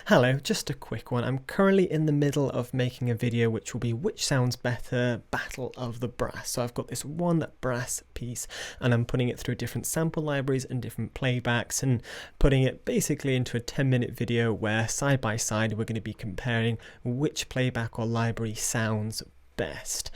Hello, just a quick one. I'm currently in the middle of making a video which will be which sounds better, Battle of the Brass. So I've got this one brass piece and I'm putting it through different sample libraries and different playbacks and putting it basically into a 10-minute video where side by side we're going to be comparing which playback or library sounds best.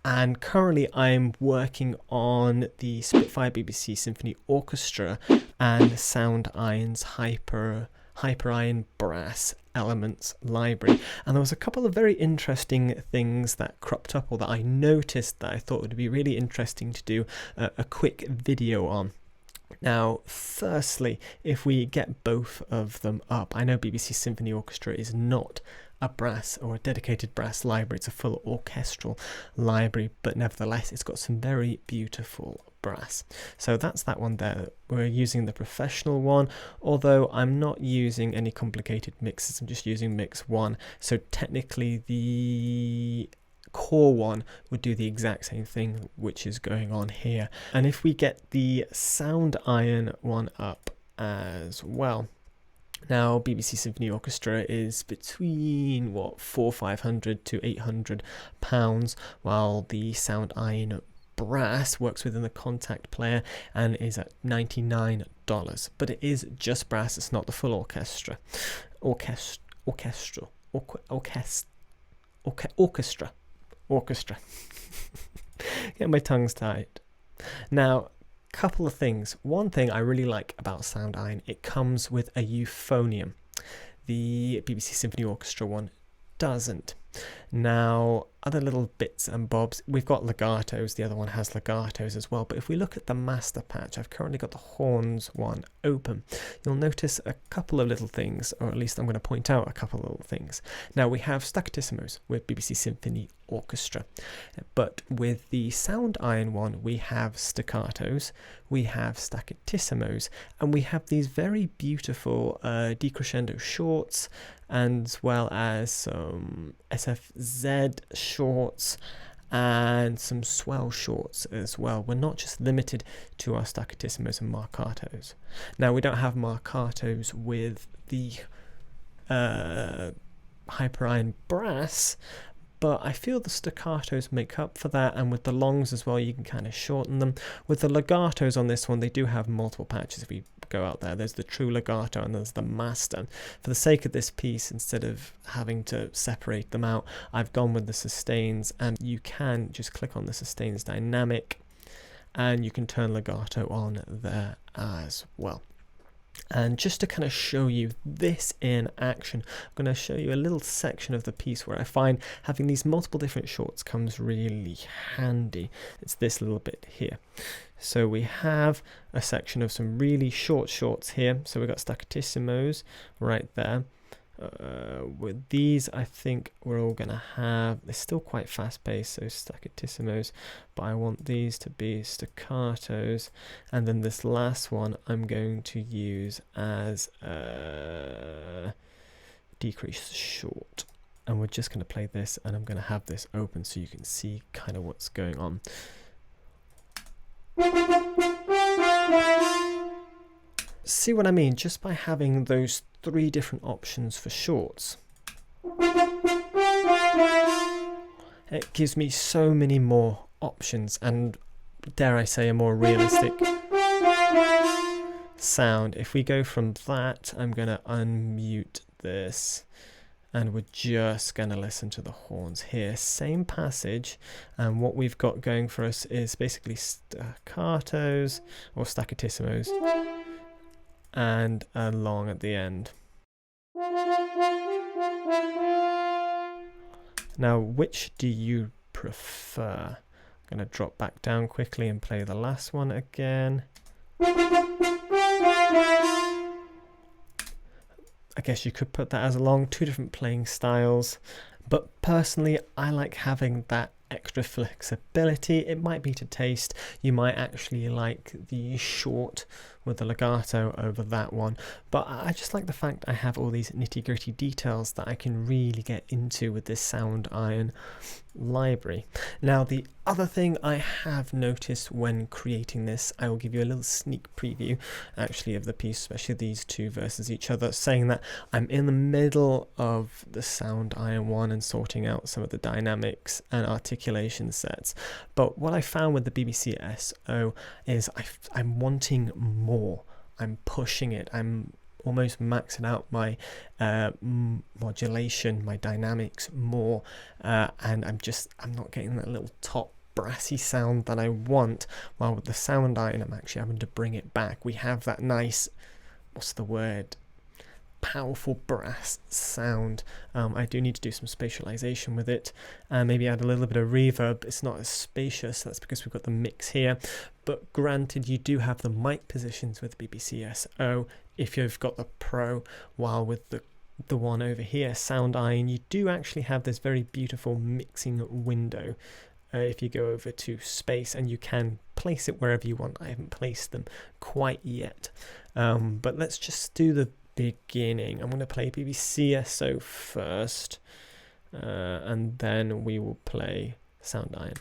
And currently I'm working on the Spitfire BBC Symphony Orchestra and Sound Iron's Hyperion Brass Elements library, and there was a couple of very interesting things that cropped up or that I noticed that I thought would be really interesting to do a quick video on. Now, firstly, if we get both of them up, I know BBC Symphony Orchestra is not a brass or a dedicated brass library, it's a full orchestral library, but nevertheless it's got some very beautiful brass. So that's that one there. We're using the professional one, although I'm not using any complicated mixes, I'm just using mix 1. So technically the core one would do the exact same thing which is going on here. And if we get the Sound Iron one up as well, now BBC Symphony Orchestra is between £400 to £800, while the Sound Iron Brass works within the contact player and is at $99. But it is just brass, it's not the full orchestra. Orchestra. Get my tongues tied. Now, couple of things. One thing I really like about Sound Iron, it comes with a euphonium. The BBC Symphony Orchestra one doesn't. Now, other little bits and bobs, we've got legatos, the other one has legatos as well, but if we look at the master patch, I've currently got the horns one open. You'll notice a couple of little things, or at least I'm going to point out a couple of little things. Now, we have staccatissimos with BBC Symphony Orchestra, but with the Sound Iron one, we have staccatos, we have staccatissimos, and we have these very beautiful decrescendo shorts, as well as some SFZ shorts and some swell shorts as well. We're not just limited to our staccatissimos and marcatos. Now, we don't have marcatos with the Hyperion Brass, but I feel the staccatos make up for that, and with the longs as well, you can kind of shorten them. With the legatos on this one, they do have multiple patches. If we go out there's the true legato and there's the master. For the sake of this piece, instead of having to separate them out, I've gone with the sustains, and you can just click on the sustains dynamic and you can turn legato on there as well. And just to kind of show you this in action, I'm going to show you a little section of the piece where I find having these multiple different shorts comes really handy. It's this little bit here. So we have a section of some really short shorts here. So we've got staccatissimos right there. With these, I think we're all going to have, they're still quite fast paced, so staccatissimos, but I want these to be staccatos, and then this last one I'm going to use as a decreased short. And we're just going to play this, and I'm going to have this open so you can see kind of what's going on. See what I mean? Just by having those 3 different options for shorts, it gives me so many more options and, dare I say, a more realistic sound. If we go from that, I'm going to unmute this and we're just going to listen to the horns here. Same passage, and what we've got going for us is basically staccatos or staccatissimos and a long at the end. Now, which do you prefer? I'm going to drop back down quickly and play the last one again. I guess you could put that as a long, 2 different playing styles, but personally I like having that extra flexibility. It might be to taste. You might actually like the short with the legato over that one, but I just like the fact I have all these nitty-gritty details that I can really get into with this sound iron library. Now, the other thing I have noticed when creating this, I will give you a little sneak preview actually of the piece, especially these two versus each other, saying that I'm in the middle of the sound iron one and sorting out some of the dynamics and articulation sets. But what I found with the BBCSO is I'm wanting more. I'm pushing it. I'm almost maxing out my modulation, my dynamics more, and I'm not getting that little top brassy sound that I want. While with the sound iron, I'm actually having to bring it back. We have that nice, what's the word, powerful brass sound. I do need to do some spatialization with it, maybe add a little bit of reverb. It's not as spacious, that's because we've got the mix here, but granted, you do have the mic positions with BBCSO if you've got the Pro, while with the one over here, sound iron, you do actually have this very beautiful mixing window. If you go over to space, and you can place it wherever you want. I haven't placed them quite yet, but let's just do the beginning. I'm going to play BBCSO first, and then we will play sound iron.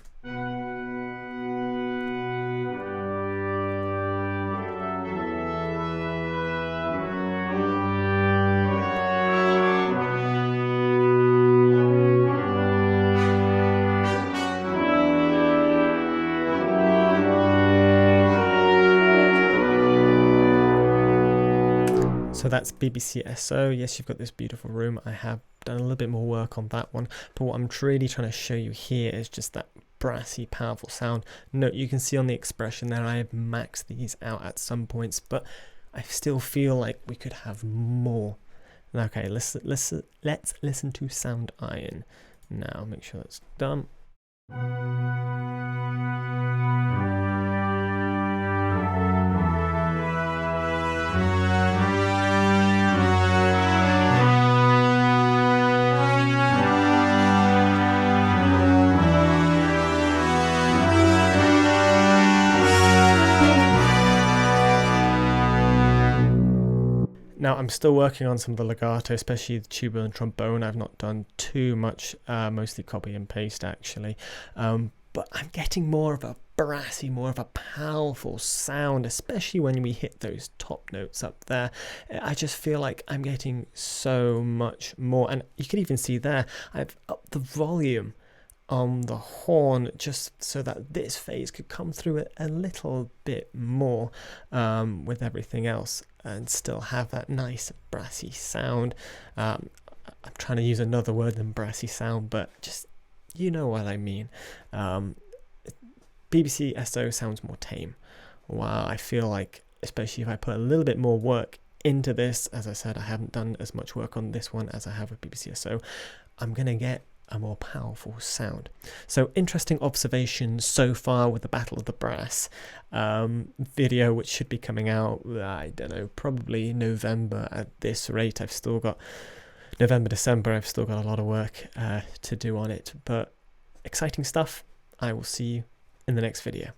So that's BBCSO. Yes, you've got this beautiful room. I have done a little bit more work on that one, but what I'm really trying to show you here is just that brassy, powerful sound. Note, you can see on the expression there, I have maxed these out at some points, but I still feel like we could have more. Okay, let's listen to sound iron now. Make sure that's done. Now, I'm still working on some of the legato, especially the tuba and trombone. I've not done too much, mostly copy and paste actually. But I'm getting more of a brassy, more of a powerful sound, especially when we hit those top notes up there. I just feel like I'm getting so much more. And you can even see there, I've upped the volume on the horn just so that this phase could come through it a little bit more with everything else and still have that nice brassy sound. I'm trying to use another word than brassy sound, but just, you know what I mean. BBCSO sounds more tame. Wow, I feel like, especially if I put a little bit more work into this, as I said, I haven't done as much work on this one as I have with BBCSO, I'm going to get a more powerful sound. So interesting observations so far with the Battle of the Brass video, which should be coming out, I don't know, probably November at this rate. I've still got November, December, I've still got a lot of work to do on it, but exciting stuff. I will see you in the next video.